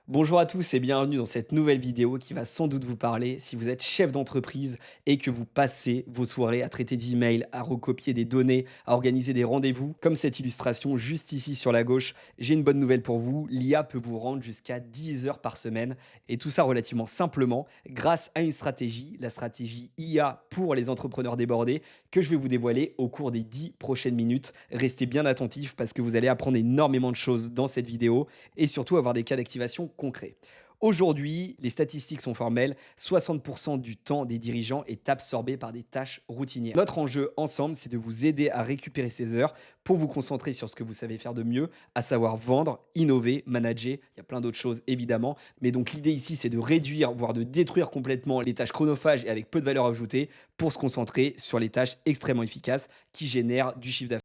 Bonjour à tous et bienvenue dans cette nouvelle vidéo qui va sans doute vous parler si vous êtes chef d'entreprise et que vous passez vos soirées à traiter d'emails, à recopier des données, à organiser des rendez-vous. Comme cette illustration juste ici sur la gauche, j'ai une bonne nouvelle pour vous. L'IA peut vous rendre jusqu'à 10 heures par semaine et tout ça relativement simplement grâce à une stratégie, la stratégie IA pour les entrepreneurs débordés que je vais vous dévoiler au cours des 10 prochaines minutes. Restez bien attentifs parce que vous allez apprendre énormément de choses dans cette vidéo et surtout avoir des cas d'activation concrets. Aujourd'hui, les statistiques sont formelles, 60% du temps des dirigeants est absorbé par des tâches routinières. Notre enjeu ensemble, c'est de vous aider à récupérer ces heures pour vous concentrer sur ce que vous savez faire de mieux, à savoir vendre, innover, manager. Il y a plein d'autres choses évidemment, mais donc l'idée ici, c'est de réduire, voire de détruire complètement les tâches chronophages et avec peu de valeur ajoutée pour se concentrer sur les tâches extrêmement efficaces qui génèrent du chiffre d'affaires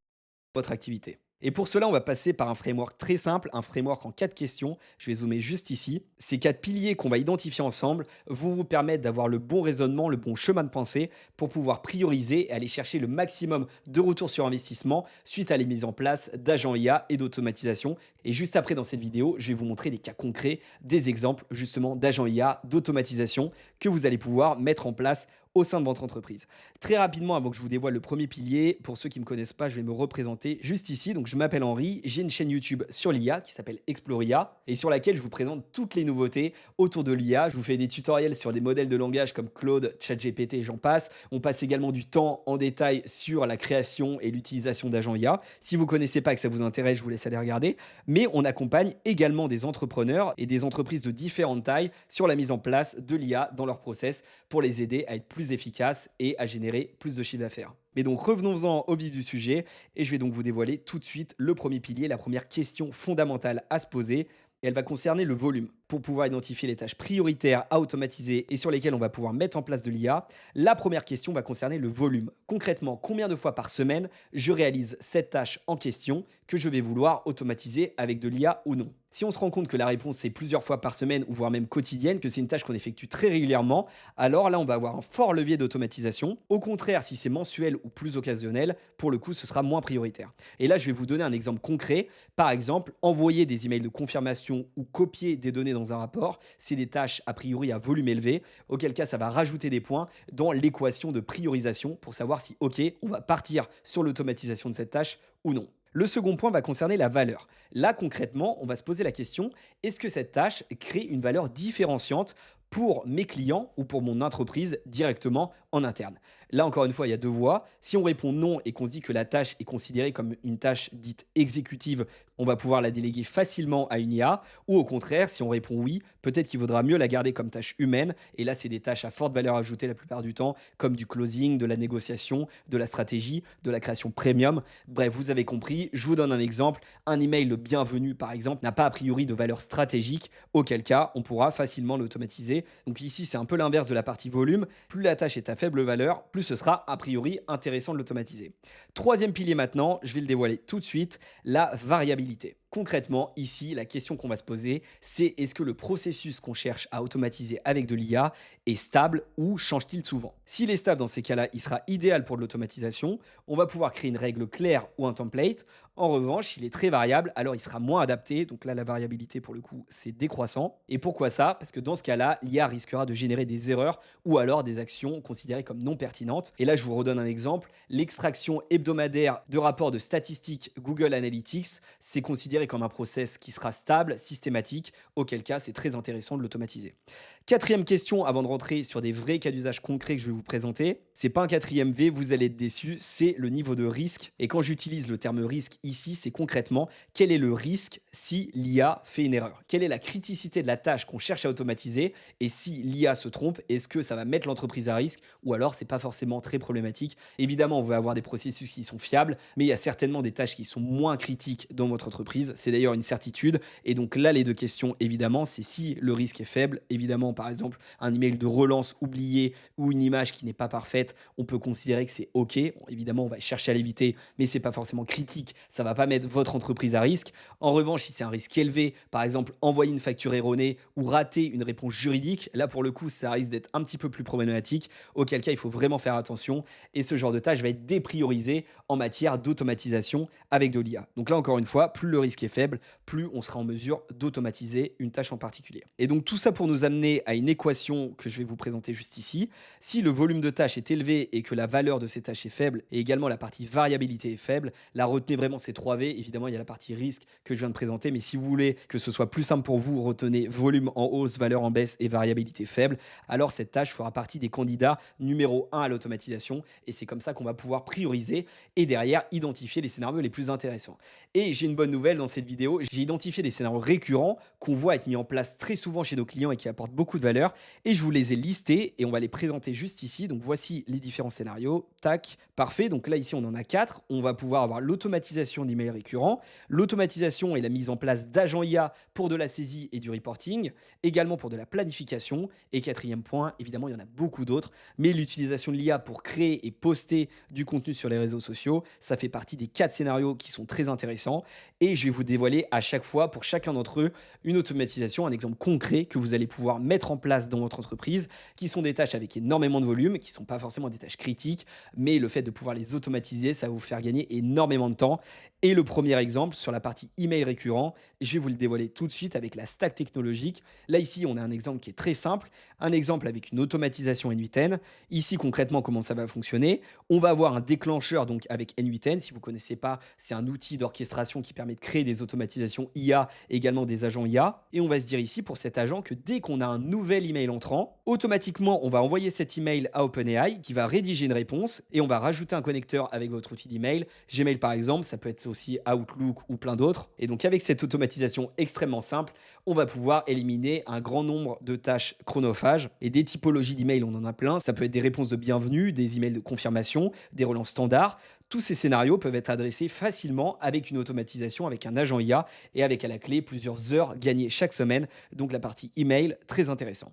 votre activité. Et pour cela, on va passer par un framework très simple, un framework en 4 questions. Je vais zoomer juste ici. Ces 4 piliers qu'on va identifier ensemble vont vous permettre d'avoir le bon raisonnement, le bon chemin de pensée pour pouvoir prioriser et aller chercher le maximum de retour sur investissement suite à la mise en place d'agents IA et d'automatisation. Et juste après dans cette vidéo, je vais vous montrer des cas concrets, des exemples justement d'agents IA, d'automatisation que vous allez pouvoir mettre en place au sein de votre entreprise. Très rapidement, avant que je vous dévoile le premier pilier, pour ceux qui ne me connaissent pas, je vais me représenter juste ici. Donc, je m'appelle Henri, j'ai une chaîne YouTube sur l'IA qui s'appelle Exploria et sur laquelle je vous présente toutes les nouveautés autour de l'IA. Je vous fais des tutoriels sur des modèles de langage comme Claude, ChatGPT et j'en passe. On passe également du temps en détail sur la création et l'utilisation d'agents IA. Si vous ne connaissez pas et que ça vous intéresse, je vous laisse aller regarder. Mais on accompagne également des entrepreneurs et des entreprises de différentes tailles sur la mise en place de l'IA dans leur process pour les aider à être plus efficaces et à générer plus de chiffre d'affaires. Mais donc revenons-en au vif du sujet et je vais donc vous dévoiler tout de suite le premier pilier, la première question fondamentale à se poser. Et elle va concerner le volume. Pour pouvoir identifier les tâches prioritaires à automatiser et sur lesquelles on va pouvoir mettre en place de l'IA, la première question va concerner le volume. Concrètement, combien de fois par semaine je réalise cette tâche en question que je vais vouloir automatiser avec de l'IA ou non. Si on se rend compte que la réponse c'est plusieurs fois par semaine ou voire même quotidienne, que c'est une tâche qu'on effectue très régulièrement, alors là on va avoir un fort levier d'automatisation. Au contraire, si c'est mensuel ou plus occasionnel, pour le coup ce sera moins prioritaire. Et là je vais vous donner un exemple concret. Par exemple, envoyer des emails de confirmation ou copier des données dans un rapport, c'est des tâches a priori à volume élevé, auquel cas ça va rajouter des points dans l'équation de priorisation pour savoir si ok, on va partir sur l'automatisation de cette tâche ou non. Le second point va concerner la valeur. Là, concrètement, on va se poser la question, est-ce que cette tâche crée une valeur différenciante pour mes clients ou pour mon entreprise directement en interne? Là, encore une fois, il y a deux voies. Si on répond non et qu'on se dit que la tâche est considérée comme une tâche dite exécutive, on va pouvoir la déléguer facilement à une IA. Ou au contraire, si on répond oui, peut-être qu'il vaudra mieux la garder comme tâche humaine. Et là, c'est des tâches à forte valeur ajoutée la plupart du temps, comme du closing, de la négociation, de la stratégie, de la création premium. Bref, vous avez compris, je vous donne un exemple. Un email le bienvenu, par exemple, n'a pas a priori de valeur stratégique, auquel cas on pourra facilement l'automatiser. Donc ici, c'est un peu l'inverse de la partie volume. Plus la tâche est à faible valeur, plus ce sera a priori intéressant de l'automatiser. Troisième pilier maintenant, je vais le dévoiler tout de suite, la variabilité. Concrètement, ici, la question qu'on va se poser, c'est est-ce que le processus qu'on cherche à automatiser avec de l'IA est stable ou change-t-il souvent? S'il est stable dans ces cas-là, il sera idéal pour de l'automatisation. On va pouvoir créer une règle claire ou un template. En revanche, s'il est très variable, alors il sera moins adapté. Donc là, la variabilité, pour le coup, c'est décroissant. Et pourquoi ça? Parce que dans ce cas-là, l'IA risquera de générer des erreurs ou alors des actions considérées comme non pertinentes. Et là, je vous redonne un exemple. L'extraction hebdomadaire de rapports de statistiques Google Analytics, c'est considéré comme un process qui sera stable, systématique, auquel cas c'est très intéressant de l'automatiser. Quatrième question avant de rentrer sur des vrais cas d'usage concrets que je vais vous présenter. C'est pas un quatrième V, vous allez être déçu, c'est le niveau de risque. Et quand j'utilise le terme risque ici, c'est concrètement quel est le risque si l'IA fait une erreur? Quelle est la criticité de la tâche qu'on cherche à automatiser? Et si l'IA se trompe, est-ce que ça va mettre l'entreprise à risque ou alors c'est pas forcément très problématique? Évidemment, on va avoir des processus qui sont fiables, mais il y a certainement des tâches qui sont moins critiques dans votre entreprise. C'est d'ailleurs une certitude. Et donc là, les deux questions, évidemment, c'est si le risque est faible. Évidemment, par exemple, un email de relance oublié ou une image qui n'est pas parfaite, on peut considérer que c'est OK. Bon, évidemment, on va chercher à l'éviter, mais c'est pas forcément critique. Ça va pas mettre votre entreprise à risque. En revanche, si c'est un risque élevé, par exemple, envoyer une facture erronée ou rater une réponse juridique, là, pour le coup, ça risque d'être un petit peu plus problématique, auquel cas, il faut vraiment faire attention. Et ce genre de tâche va être dépriorisé en matière d'automatisation avec de l'IA. Donc là, encore une fois, plus le risque qui est faible, plus on sera en mesure d'automatiser une tâche en particulier. Et donc tout ça pour nous amener à une équation que je vais vous présenter juste ici. Si le volume de tâches est élevé et que la valeur de ces tâches est faible, et également la partie variabilité est faible, là retenez vraiment ces 3 V. Évidemment, il y a la partie risque que je viens de présenter, mais si vous voulez que ce soit plus simple pour vous, retenez volume en hausse, valeur en baisse et variabilité faible. Alors cette tâche fera partie des candidats numéro 1 à l'automatisation, et c'est comme ça qu'on va pouvoir prioriser et derrière identifier les scénarios les plus intéressants. Et j'ai une bonne nouvelle dans cette vidéo, j'ai identifié des scénarios récurrents qu'on voit être mis en place très souvent chez nos clients et qui apportent beaucoup de valeur, et je vous les ai listés et on va les présenter juste ici. Donc voici les différents scénarios. Tac, parfait. Donc là ici on en a 4. On va pouvoir avoir l'automatisation d'emails récurrents, l'automatisation et la mise en place d'agents IA pour de la saisie et du reporting, également pour de la planification, et quatrième point, évidemment il y en a beaucoup d'autres, mais l'utilisation de l'IA pour créer et poster du contenu sur les réseaux sociaux, ça fait partie des 4 scénarios qui sont très intéressants, et je vais vous dévoiler à chaque fois pour chacun d'entre eux une automatisation, un exemple concret que vous allez pouvoir mettre en place dans votre entreprise, qui sont des tâches avec énormément de volume, qui ne sont pas forcément des tâches critiques, mais le fait de pouvoir les automatiser, ça va vous faire gagner énormément de temps. Et le premier exemple sur la partie email récurrent, je vais vous le dévoiler tout de suite avec la stack technologique. Là ici, on a un exemple qui est très simple, un exemple avec une automatisation N8N. Ici concrètement, comment ça va fonctionner? On va avoir un déclencheur donc avec N8N. Si vous ne connaissez pas, c'est un outil d'orchestration qui permet de créer des automatisations IA, également des agents IA. Et on va se dire ici pour cet agent que dès qu'on a un nouvel email entrant, automatiquement on va envoyer cet email à OpenAI qui va rédiger une réponse et on va rajouter un connecteur avec votre outil d'email. Gmail par exemple, ça peut être aussi Outlook ou plein d'autres. Et donc avec cette automatisation extrêmement simple, on va pouvoir éliminer un grand nombre de tâches chronophages et des typologies d'emails, on en a plein. Ça peut être des réponses de bienvenue, des emails de confirmation, des relances standards. Tous ces scénarios peuvent être adressés facilement avec une automatisation, avec un agent IA et avec à la clé plusieurs heures gagnées chaque semaine. Donc la partie email, très intéressant.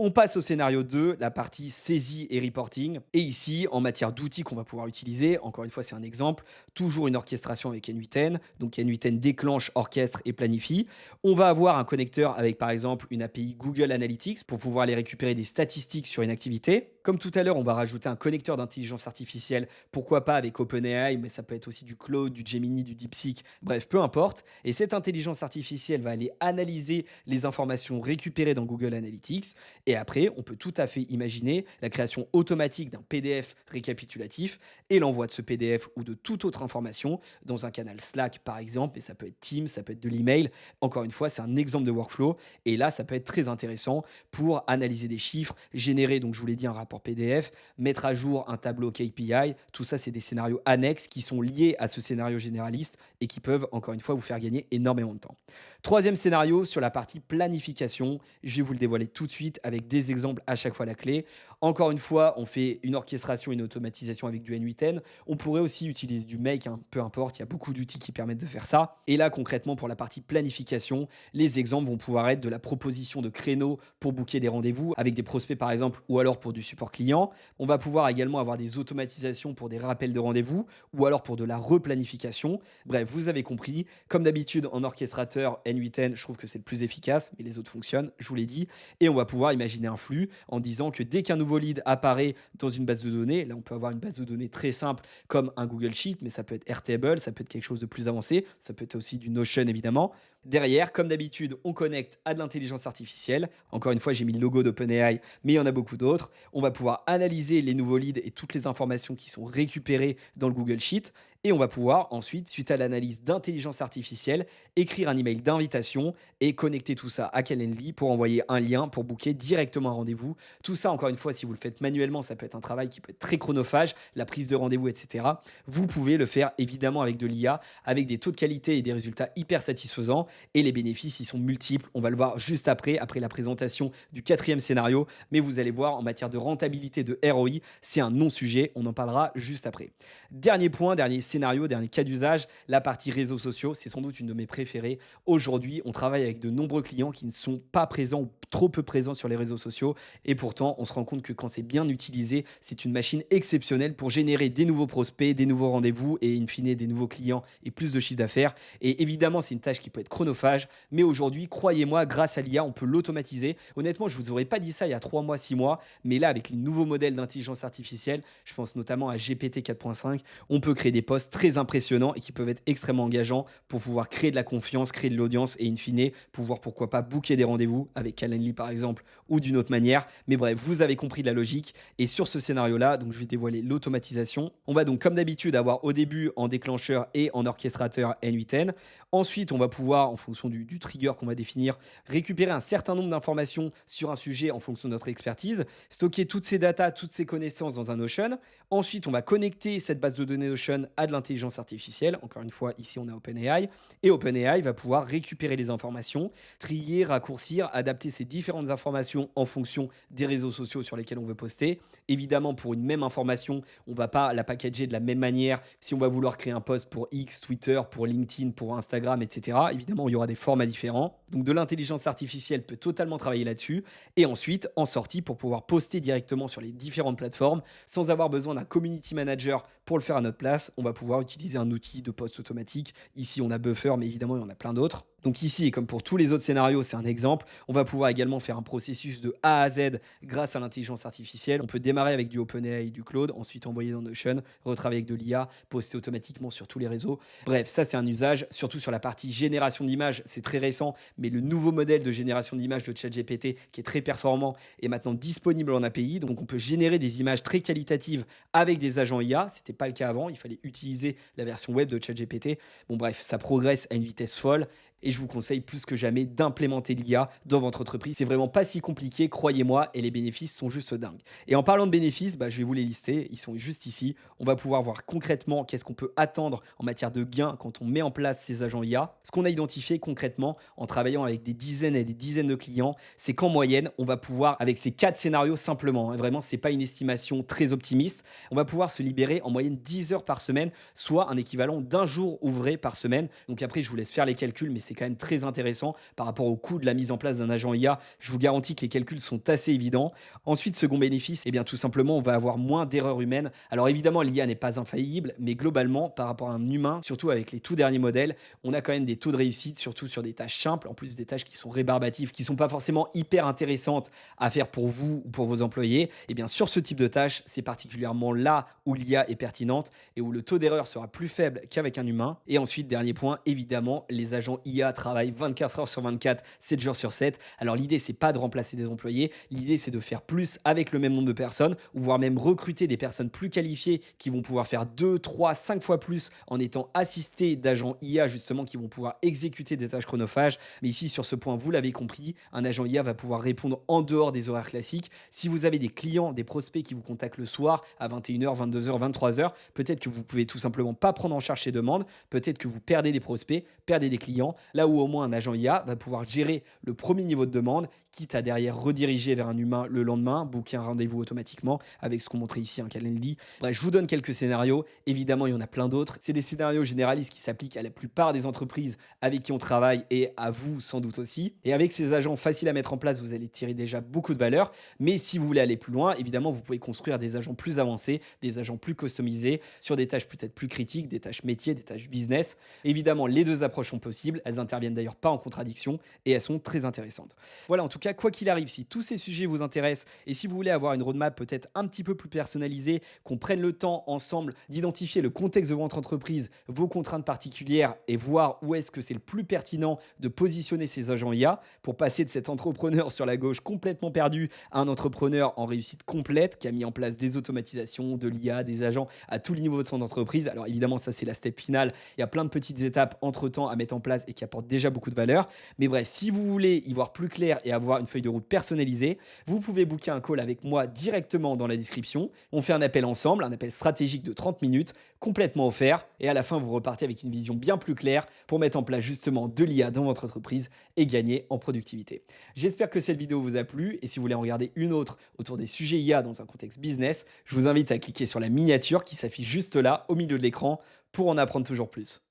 On passe au scénario 2, la partie saisie et reporting. Et ici, en matière d'outils qu'on va pouvoir utiliser, encore une fois, c'est un exemple, toujours une orchestration avec N8N. Donc N8N déclenche, orchestre et planifie. On va avoir un connecteur avec par exemple une API Google Analytics pour pouvoir aller récupérer des statistiques sur une activité. Comme tout à l'heure, on va rajouter un connecteur d'intelligence artificielle, pourquoi pas avec OpenAI, mais ça peut être aussi du Claude, du Gemini, du DeepSeek, bref, peu importe. Et cette intelligence artificielle va aller analyser les informations récupérées dans Google Analytics. Et après, on peut tout à fait imaginer la création automatique d'un PDF récapitulatif et l'envoi de ce PDF ou de toute autre information dans un canal Slack par exemple, et ça peut être Teams, ça peut être de l'email. Encore une fois, c'est un exemple de workflow et là, ça peut être très intéressant pour analyser des chiffres, générer, donc je vous l'ai dit, un rapport PDF, mettre à jour un tableau KPI. Tout ça, c'est des scénarios annexes qui sont liés à ce scénario généraliste et qui peuvent, encore une fois, vous faire gagner énormément de temps. Troisième scénario sur la partie planification, je vais vous le dévoiler tout de suite avec des exemples à chaque fois la clé. Encore une fois, on fait une orchestration, une automatisation avec du N8N. On pourrait aussi utiliser du Make, hein, peu importe, il y a beaucoup d'outils qui permettent de faire ça. Et là, concrètement, pour la partie planification, les exemples vont pouvoir être de la proposition de créneaux pour booker des rendez-vous avec des prospects par exemple, ou alors pour du support client. On va pouvoir également avoir des automatisations pour des rappels de rendez-vous ou alors pour de la replanification. Bref, vous avez compris. Comme d'habitude, en orchestrateur N8N, je trouve que c'est le plus efficace, mais les autres fonctionnent, je vous l'ai dit. Et on va pouvoir imaginer un flux en disant que dès qu'un nouveau lead apparaît dans une base de données, là on peut avoir une base de données très simple comme un Google Sheet, mais ça peut être Airtable, ça peut être quelque chose de plus avancé, ça peut être aussi du Notion évidemment. Derrière, comme d'habitude, on connecte à de l'intelligence artificielle. Encore une fois, j'ai mis le logo d'OpenAI, mais il y en a beaucoup d'autres. On va pouvoir analyser les nouveaux leads et toutes les informations qui sont récupérées dans le Google Sheet. Et on va pouvoir ensuite, suite à l'analyse d'intelligence artificielle, écrire un email d'invitation et connecter tout ça à Calendly pour envoyer un lien pour booker directement un rendez-vous. Tout ça, encore une fois, si vous le faites manuellement, ça peut être un travail qui peut être très chronophage, la prise de rendez-vous, etc. Vous pouvez le faire évidemment avec de l'IA, avec des taux de qualité et des résultats hyper satisfaisants. Et les bénéfices, ils sont multiples. On va le voir juste après la présentation du quatrième scénario. Mais vous allez voir, en matière de rentabilité, de ROI, c'est un non-sujet. On en parlera juste après. Dernier point, dernier scénario, dernier cas d'usage, la partie réseaux sociaux. C'est sans doute une de mes préférées. Aujourd'hui, on travaille avec de nombreux clients qui ne sont pas présents ou trop peu présents sur les réseaux sociaux. Et pourtant, on se rend compte que quand c'est bien utilisé, c'est une machine exceptionnelle pour générer des nouveaux prospects, des nouveaux rendez-vous et in fine des nouveaux clients et plus de chiffre d'affaires. Et évidemment, c'est une tâche qui peut être chronophage. Mais aujourd'hui, croyez-moi, grâce à l'IA, on peut l'automatiser. Honnêtement, je vous aurais pas dit ça il y a 3 mois, 6 mois, mais là, avec les nouveaux modèles d'intelligence artificielle, je pense notamment à GPT 4.5, on peut créer des posts très impressionnants et qui peuvent être extrêmement engageants pour pouvoir créer de la confiance, créer de l'audience et in fine, pouvoir pourquoi pas booker des rendez-vous avec Calendly par exemple ou d'une autre manière. Mais bref, vous avez compris la logique. Et sur ce scénario-là, donc je vais dévoiler l'automatisation. On va donc comme d'habitude avoir au début en déclencheur et en orchestrateur N8N. Ensuite, on va pouvoir, en fonction du trigger qu'on va définir, récupérer un certain nombre d'informations sur un sujet en fonction de notre expertise, stocker toutes ces datas, toutes ces connaissances dans un Notion. Ensuite, on va connecter cette base de données Notion à de l'intelligence artificielle. Encore une fois, ici, on a OpenAI. Et OpenAI va pouvoir récupérer les informations, trier, raccourcir, adapter ces différentes informations en fonction des réseaux sociaux sur lesquels on veut poster. Évidemment, pour une même information, on ne va pas la packager de la même manière. Si on va vouloir créer un post pour X, Twitter, pour LinkedIn, pour Instagram, etc., évidemment, il y aura des formats différents. Donc, de l'intelligence artificielle peut totalement travailler là-dessus. Et ensuite, en sortie, pour pouvoir poster directement sur les différentes plateformes, sans avoir besoin d'un community manager pour le faire à notre place, on va pouvoir utiliser un outil de post automatique. Ici, on a Buffer, mais évidemment, il y en a plein d'autres. Donc ici, et comme pour tous les autres scénarios, c'est un exemple. On va pouvoir également faire un processus de A à Z grâce à l'intelligence artificielle. On peut démarrer avec du OpenAI et du Claude, ensuite envoyer dans Notion, retravailler avec de l'IA, poster automatiquement sur tous les réseaux. Bref, ça c'est un usage, surtout sur la partie génération d'images. C'est très récent, mais le nouveau modèle de génération d'images de ChatGPT, qui est très performant, est maintenant disponible en API. Donc on peut générer des images très qualitatives avec des agents IA. Ce n'était pas le cas avant, il fallait utiliser la version web de ChatGPT. Bon bref, ça progresse à une vitesse folle. Et je vous conseille plus que jamais d'implémenter l'IA dans votre entreprise. C'est vraiment pas si compliqué, croyez-moi, et les bénéfices sont juste dingues. Et en parlant de bénéfices, je vais vous les lister, ils sont juste ici. On va pouvoir voir concrètement qu'est-ce qu'on peut attendre en matière de gains quand on met en place ces agents IA. Ce qu'on a identifié concrètement en travaillant avec des dizaines et des dizaines de clients, c'est qu'en moyenne, on va pouvoir, avec ces 4 scénarios simplement, vraiment, c'est pas une estimation très optimiste, on va pouvoir se libérer en moyenne 10 heures par semaine, soit un équivalent d'un jour ouvré par semaine. Donc après, je vous laisse faire les calculs, mais c'est quand même très intéressant par rapport au coût de la mise en place d'un agent IA. Je vous garantis que les calculs sont assez évidents. Ensuite, second bénéfice, eh bien tout simplement, on va avoir moins d'erreurs humaines. Alors évidemment, l'IA n'est pas infaillible, mais globalement, par rapport à un humain, surtout avec les tout derniers modèles, on a quand même des taux de réussite, surtout sur des tâches simples, en plus des tâches qui sont rébarbatives, qui sont pas forcément hyper intéressantes à faire pour vous ou pour vos employés. Et bien sur ce type de tâches, c'est particulièrement là où l'IA est pertinente et où le taux d'erreur sera plus faible qu'avec un humain. Et ensuite, dernier point, évidemment, les agents IA travaillent 24 heures sur 24, 7 jours sur 7. Alors l'idée, c'est pas de remplacer des employés, l'idée c'est de faire plus avec le même nombre de personnes, ou voire même recruter des personnes plus qualifiées qui vont pouvoir faire 2, 3, 5 fois plus en étant assistés d'agents IA justement qui vont pouvoir exécuter des tâches chronophages. Mais ici, sur ce point, vous l'avez compris, un agent IA va pouvoir répondre en dehors des horaires classiques. Si vous avez des clients, des prospects qui vous contactent le soir à 21 h, 22 h, 23 h, peut-être que vous pouvez tout simplement pas prendre en charge ces demandes, peut-être que vous perdez des prospects, perdez des clients. Là où au moins un agent IA va pouvoir gérer le premier niveau de demande, quitte à derrière rediriger vers un humain le lendemain, booker un rendez-vous automatiquement avec ce qu'on montrait ici, un Calendly. Bref, je vous donne quelques scénarios. Évidemment, il y en a plein d'autres. C'est des scénarios généralistes qui s'appliquent à la plupart des entreprises avec qui on travaille et à vous sans doute aussi. Et avec ces agents faciles à mettre en place, vous allez tirer déjà beaucoup de valeur. Mais si vous voulez aller plus loin, évidemment, vous pouvez construire des agents plus avancés, des agents plus customisés sur des tâches peut-être plus critiques, des tâches métiers, des tâches business. Évidemment, les deux approches sont possibles. Elles interviennent d'ailleurs pas en contradiction et elles sont très intéressantes. Voilà, en tout cas, quoi qu'il arrive, si tous ces sujets vous intéressent et si vous voulez avoir une roadmap peut-être un petit peu plus personnalisée, qu'on prenne le temps ensemble d'identifier le contexte de votre entreprise, vos contraintes particulières et voir où est-ce que c'est le plus pertinent de positionner ces agents IA pour passer de cet entrepreneur sur la gauche complètement perdu à un entrepreneur en réussite complète qui a mis en place des automatisations, de l'IA, des agents à tous les niveaux de son entreprise. Alors évidemment, ça c'est la step finale. Il y a plein de petites étapes entre-temps à mettre en place et qui apportent déjà beaucoup de valeur. Mais bref, si vous voulez y voir plus clair et avoir une feuille de route personnalisée, vous pouvez booker un call avec moi directement dans la description. On fait un appel ensemble, un appel stratégique de 30 minutes, complètement offert. Et à la fin, vous repartez avec une vision bien plus claire pour mettre en place justement de l'IA dans votre entreprise et gagner en productivité. J'espère que cette vidéo vous a plu et si vous voulez en regarder une autre autour des sujets IA dans un contexte business, je vous invite à cliquer sur la miniature qui s'affiche juste là au milieu de l'écran pour en apprendre toujours plus.